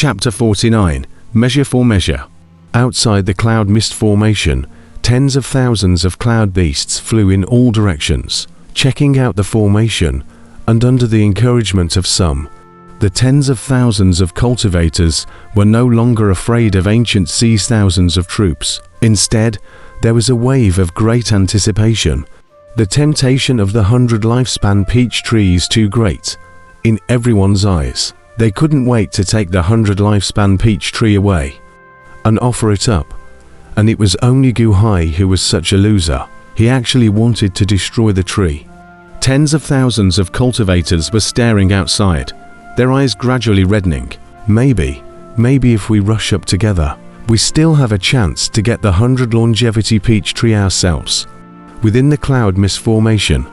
Chapter 49. Measure for Measure. Outside the cloud mist formation, tens of thousands of cloud beasts flew in all directions, checking out the formation, and under the encouragement of some, the tens of thousands of cultivators were no longer afraid of ancient sea's thousands of troops. Instead, there was a wave of great anticipation. The temptation of the 100 lifespan peach tree is too great. In everyone's eyes, they couldn't wait to take the 100 lifespan peach tree away and offer it up. And it was only Guhai who was such a loser. He actually wanted to destroy the tree. Tens of thousands of cultivators were staring outside, their eyes gradually reddening. Maybe if we rush up together, we still have a chance to get the 100 longevity peach tree ourselves. Within the cloud mist formation,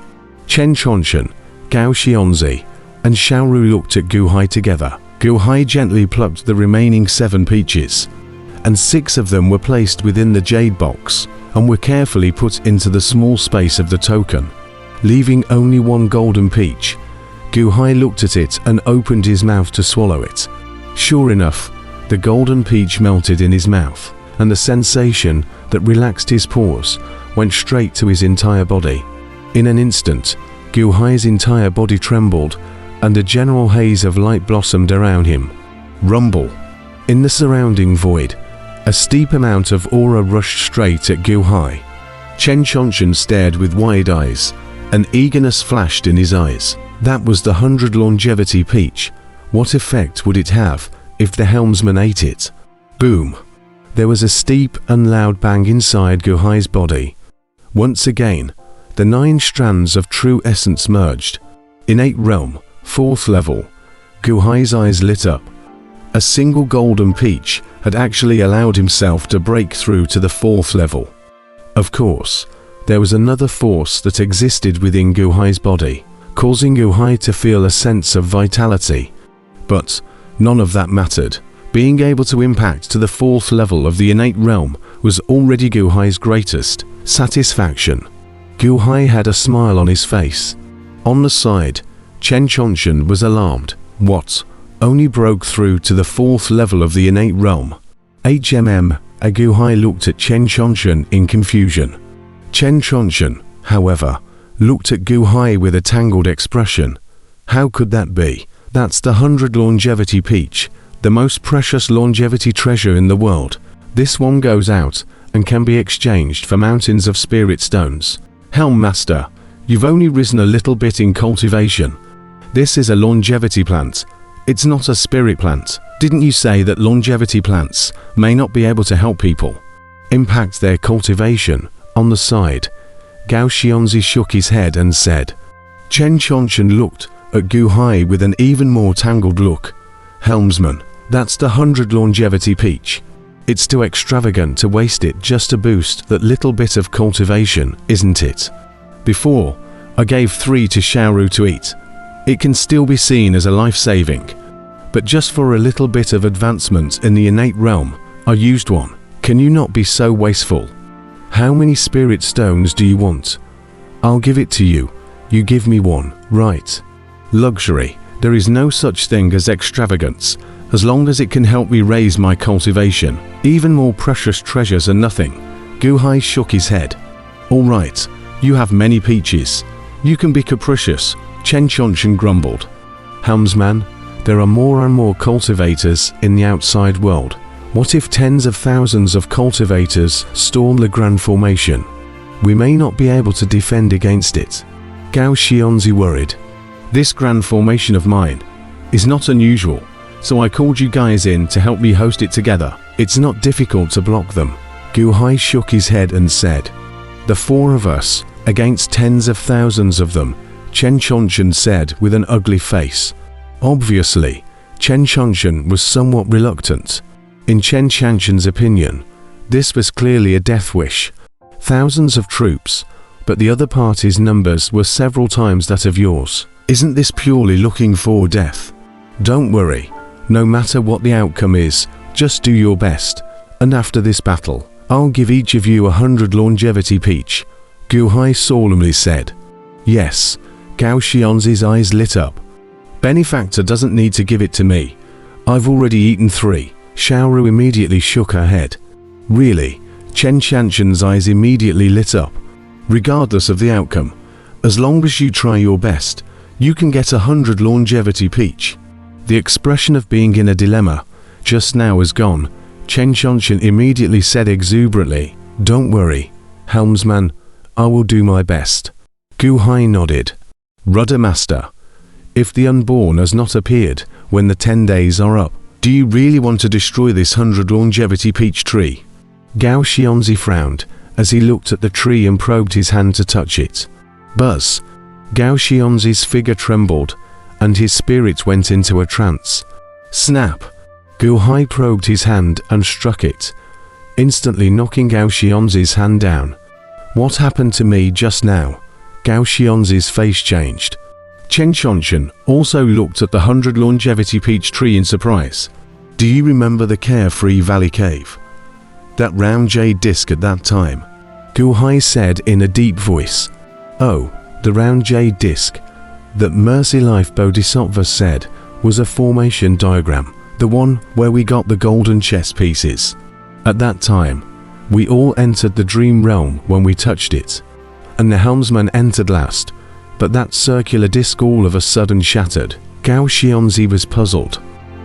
Chen Chonchen, Gao Xianzi, and Xiaoru looked at Guhai together. Guhai gently plucked the remaining 7 peaches, and 6 of them were placed within the jade box and were carefully put into the small space of the token, leaving only 1 golden peach. Guhai looked at it and opened his mouth to swallow it. Sure enough, the golden peach melted in his mouth, and the sensation that relaxed his pores went straight to his entire body. In an instant, Guhai's entire body trembled, and a general haze of light blossomed around him. Rumble. In the surrounding void, a steep amount of aura rushed straight at Guhai. Chen Chonchen stared with wide eyes, and eagerness flashed in his eyes. That was the 100 longevity peach. What effect would it have if the helmsman ate it? Boom! There was a steep and loud bang inside Guhai's body. Once again, the 9 strands of true essence merged. Innate realm, 4th level. Guhai's eyes lit up. A single golden peach had actually allowed himself to break through to the 4th level. Of course, there was another force that existed within Guhai's body, causing Guhai to feel a sense of vitality. But none of that mattered. Being able to impact to the 4th level of the innate realm was already Guhai's greatest satisfaction. Guhai had a smile on his face. On the side, Chen Chonchen was alarmed. What? Only broke through to the 4th level of the innate realm? Guhai looked at Chen Chonchen in confusion. Chen Chonchen, however, looked at Guhai with a tangled expression. How could that be? That's the 100 longevity peach, the most precious longevity treasure in the world. This one goes out and can be exchanged for mountains of spirit stones. Helm Master, you've only risen a little bit in cultivation. This is a longevity plant. It's not a spirit plant. Didn't you say that longevity plants may not be able to help people impact their cultivation? On the side, Gao Xianzi shook his head and said. Chen Chonchen looked at Guhai with an even more tangled look. Helmsman, that's the 100 longevity peach. It's too extravagant to waste it just to boost that little bit of cultivation, isn't it? Before, I gave 3 to Xiaoru to eat. It can still be seen as a life-saving. But just for a little bit of advancement in the innate realm, I used 1. Can you not be so wasteful? How many spirit stones do you want? I'll give it to you. You give me 1, right? Luxury. There is no such thing as extravagance, as long as it can help me raise my cultivation. Even more precious treasures are nothing. Guhai shook his head. All right, you have many peaches. You can be capricious, Chen Chonchen grumbled. Helmsman, there are more and more cultivators in the outside world. What if tens of thousands of cultivators storm the Grand Formation? We may not be able to defend against it. Gao Xianzi worried. This Grand Formation of mine is not unusual, so I called you guys in to help me host it together. It's not difficult to block them. Guhai shook his head and said. The 4 of us, against tens of thousands of them, Chen Chonchen said with an ugly face. Obviously, Chen Chonchen was somewhat reluctant. In Chen Chanchen's opinion, this was clearly a death wish. Thousands of troops, but the other party's numbers were several times that of yours. Isn't this purely looking for death? Don't worry, no matter what the outcome is, just do your best, and after this battle, I'll give each of you 100 longevity peach, Guhai solemnly said. Yes, Gao Xianzi's eyes lit up. Benefactor doesn't need to give it to me. I've already eaten 3. Xiaoru immediately shook her head. Really? Chen Qianqian's eyes immediately lit up. Regardless of the outcome, as long as you try your best, you can get 100 longevity peach. The expression of being in a dilemma just now is gone. Chen Qianqian immediately said exuberantly, "Don't worry, helmsman, I will do my best." Gu Hai nodded. "Rudder Master, if the unborn has not appeared when the 10 days are up, do you really want to destroy this 100 longevity peach tree?" Gao Xianzi frowned as he looked at the tree and probed his hand to touch it. Buzz! Gao Xianzi's figure trembled, and his spirit went into a trance. Snap! Gu Hai probed his hand and struck it, instantly knocking Gao Xianzi's hand down. "What happened to me just now?" Gao Xianzi's face changed. Chen Qianqian also looked at the 100 longevity peach tree in surprise. "Do you remember the Carefree Valley Cave? That round jade disc at that time?" Gu Hai said in a deep voice. "Oh, the round jade disc that Mercy Life Bodhisattva said was a formation diagram, the one where we got the golden chess pieces. At that time, we all entered the dream realm when we touched it, and the helmsman entered last, but that circular disc all of a sudden shattered." Gao Xianzi was puzzled.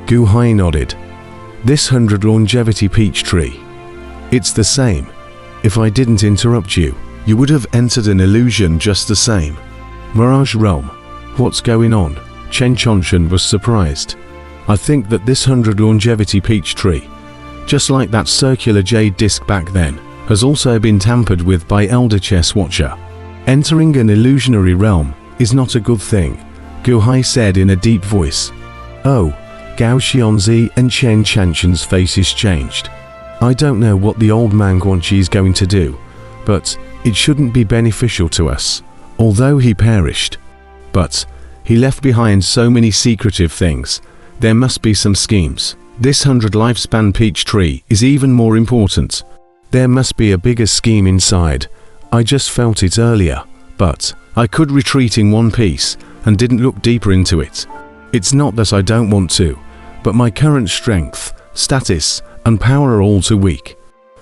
Gu Hai nodded. "This 100 longevity peach tree. It's the same. If I didn't interrupt you, you would have entered an illusion just the same." Mirage Realm. What's going on? Chen Qianqian was surprised. "I think that this 100 longevity peach tree, just like that circular jade disc back then, has also been tampered with by Elder Chess Watcher. Entering an illusionary realm is not a good thing," Gu Hai said in a deep voice. "Oh," Gao Xianzi and Chen Qianqian's faces changed. "I don't know what the old man Guanqi is going to do, but it shouldn't be beneficial to us. Although he perished, but he left behind so many secretive things, there must be some schemes. This 100 lifespan peach tree is even more important. There must be a bigger scheme inside. I just felt it earlier, but I could retreat in one piece and didn't look deeper into it. It's not that I don't want to, but my current strength, status, and power are all too weak,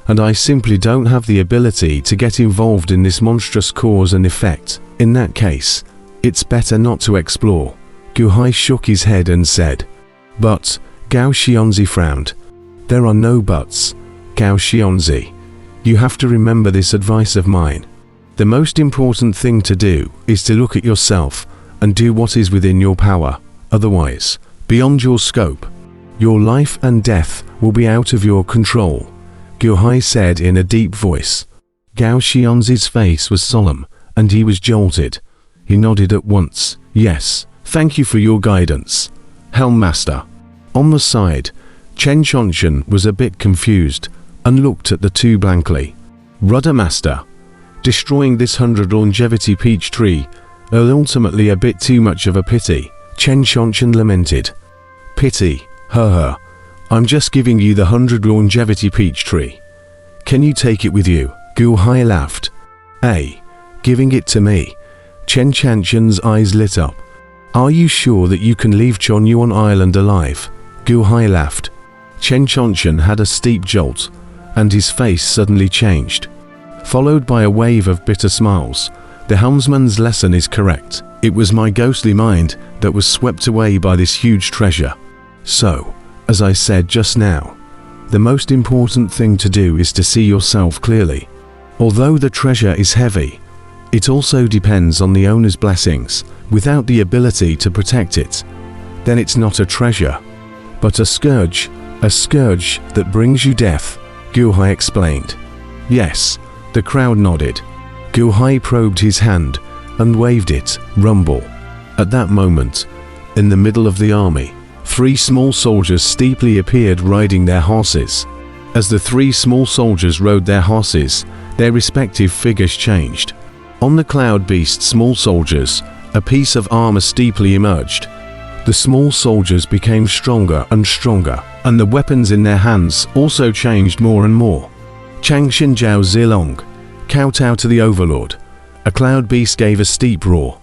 and I simply don't have the ability to get involved in this monstrous cause and effect. In that case, it's better not to explore." Gu Hai shook his head and said. "But," Gao Xianzi frowned. "There are no buts, Gao Xianzi. You have to remember this advice of mine. The most important thing to do is to look at yourself and do what is within your power. Otherwise, beyond your scope, your life and death will be out of your control," Gu Hai said in a deep voice. Gao Xianzi's face was solemn, and he was jolted. He nodded at once. "Yes, thank you for your guidance, Helm Master." On the side, Chen Qianqian was a bit confused and looked at the two blankly. "Rudder Master, destroying this 100 longevity peach tree is ultimately a bit too much of a pity," Chen Qianqian lamented. "Pity? Haha. I'm just giving you the 100 longevity peach tree. Can you take it with you?" Gu Hai laughed. Giving it to me?" Chen Qianqian's eyes lit up. "Are you sure that you can leave Yuan Island alive?" Gu Hai laughed. Chen Qianqian had a steep jolt, and his face suddenly changed, followed by a wave of bitter smiles. "The helmsman's lesson is correct. It was my ghostly mind that was swept away by this huge treasure. So, as I said just now, the most important thing to do is to see yourself clearly. Although the treasure is heavy, it also depends on the owner's blessings. Without the ability to protect it, then it's not a treasure, but a scourge that brings you death," Gu Hai explained. "Yes," the crowd nodded. Gu Hai probed his hand and waved it. Rumble. At that moment, in the middle of the army, 3 small soldiers steeply appeared riding their horses. As the 3 small soldiers rode their horses, their respective figures changed. On the cloud beast small soldiers, a piece of armor steeply emerged. The small soldiers became stronger and stronger, and the weapons in their hands also changed more and more. Changxin Jiao Zilong, kowtow to the overlord. A cloud beast gave a steep roar.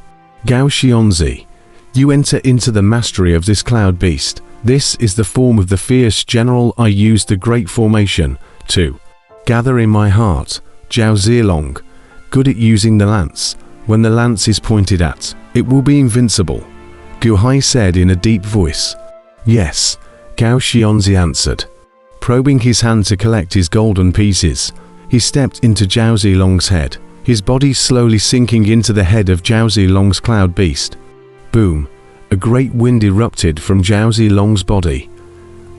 "Gao Xianzi, you enter into the mastery of this cloud beast, This is the form of the fierce general I used the great formation to gather in my heart. Zhao Zilong, good at using the lance. When the lance is pointed at, it will be invincible, Gu Hai said in a deep voice. Yes, Gao Xianzi answered. Probing his hand to collect his golden pieces, he stepped into Zhao Zilong's head, his body slowly sinking into the head of Zhao Zilong's cloud beast. Boom! A great wind erupted from Zhao Zilong's body,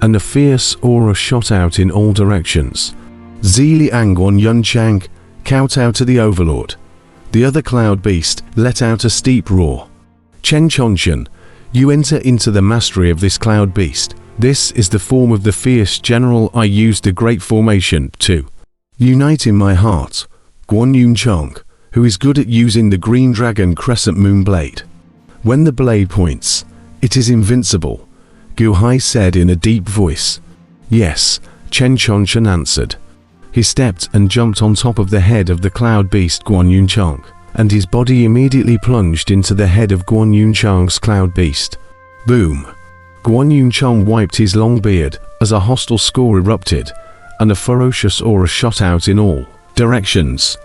and a fierce aura shot out in all directions. Zili Angwan Yunchang kowtowed to the overlord. The other cloud beast let out a steep roar. Chen Chongchen, you enter into the mastery of this cloud beast. This is the form of the fierce general I used the great formation to unite in my heart. Guan Yunchang, who is good at using the green dragon crescent moon blade. When the blade points, it is invincible, Gu Hai said in a deep voice. Yes, Chen Chongchen answered. He stepped and jumped on top of the head of the cloud beast Guan Yunchang, and his body immediately plunged into the head of Guan Yunchang's cloud beast. Boom! Guan Yunchang wiped his long beard as a hostile score erupted, and a ferocious aura shot out in all directions.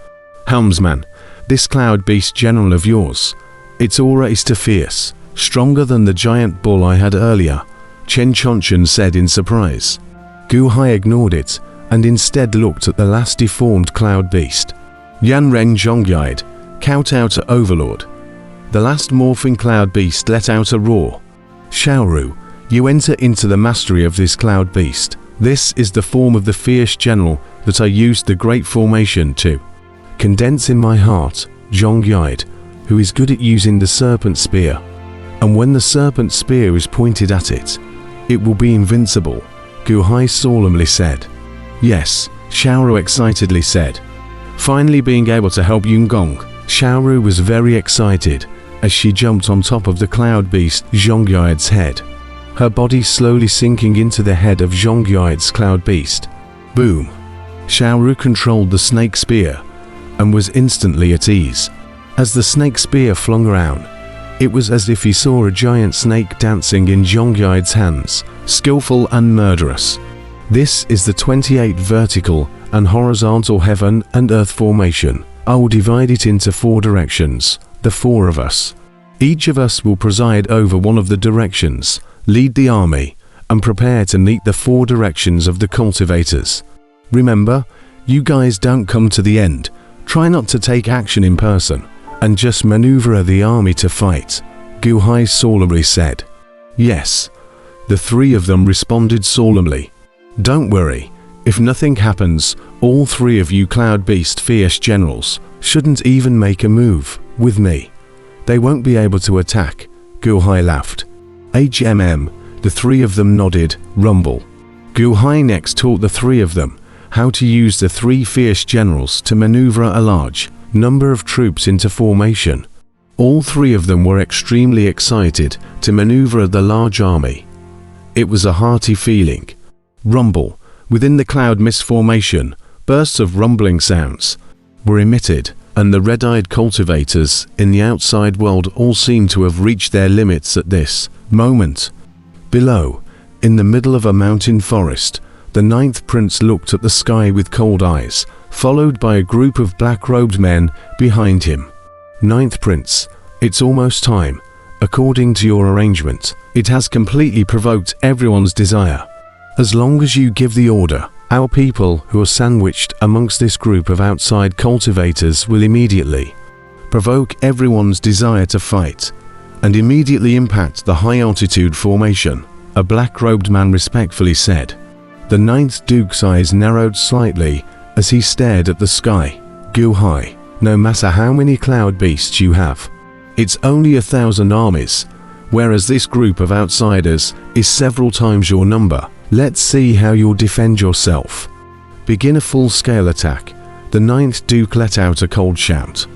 Helmsman, this cloud beast general of yours, its aura is too fierce, stronger than the giant bull I had earlier, Chen Chongchen said in surprise. Gu Hai ignored it, and instead looked at the last deformed cloud beast. Yan Ren Zhongyide kowtowed to Overlord. The last morphing cloud beast let out a roar. Xiaoru, you enter into the mastery of this cloud beast. This is the form of the fierce general that I used the great formation to condense in my heart. Zhongyide, who is good at using the serpent spear. And when the serpent spear is pointed at it, it will be invincible, Gu Hai solemnly said. Yes, Xiaoru excitedly said. Finally being able to help Yungong, Xiaoru was very excited as she jumped on top of the cloud beast Zhongyide's head, her body slowly sinking into the head of Zhongyide's cloud beast. Boom! Xiaoru controlled the snake spear and was instantly at ease. As the snake spear flung around, it was as if he saw a giant snake dancing in Zhongyide's hands, skillful and murderous. This is the 28 vertical and horizontal heaven and earth formation. I will divide it into 4 directions, the 4 of us. Each of us will preside over one of the directions, lead the army, and prepare to meet the 4 directions of the cultivators. Remember, you guys don't come to the end. Try not to take action in person, and just maneuver the army to fight, Gu Hai solemnly said. Yes, the 3 of them responded solemnly. Don't worry, if nothing happens, all 3 of you cloud beast fierce generals shouldn't even make a move with me. They won't be able to attack, Gu Hai laughed. The 3 of them nodded, rumble. Gu Hai next taught the 3 of them how to use the 3 fierce generals to maneuver a large number of troops into formation. All 3 of them were extremely excited to maneuver the large army. It was a hearty feeling. Rumble. Within the cloud mist formation, bursts of rumbling sounds were emitted, and the red-eyed cultivators in the outside world all seemed to have reached their limits at this moment. Below, in the middle of a mountain forest, the 9th prince looked at the sky with cold eyes, followed by a group of black-robed men behind him. 9th prince, it's almost time. According to your arrangement, it has completely provoked everyone's desire. As long as you give the order, our people who are sandwiched amongst this group of outside cultivators will immediately provoke everyone's desire to fight, and immediately impact the high-altitude formation, a black-robed man respectfully said. The 9th Duke's eyes narrowed slightly as he stared at the sky. Gu Hai, no matter how many cloud beasts you have, it's only 1,000 armies, whereas this group of outsiders is several times your number. Let's see how you'll defend yourself. Begin a full-scale attack. The 9th Duke let out a cold shout.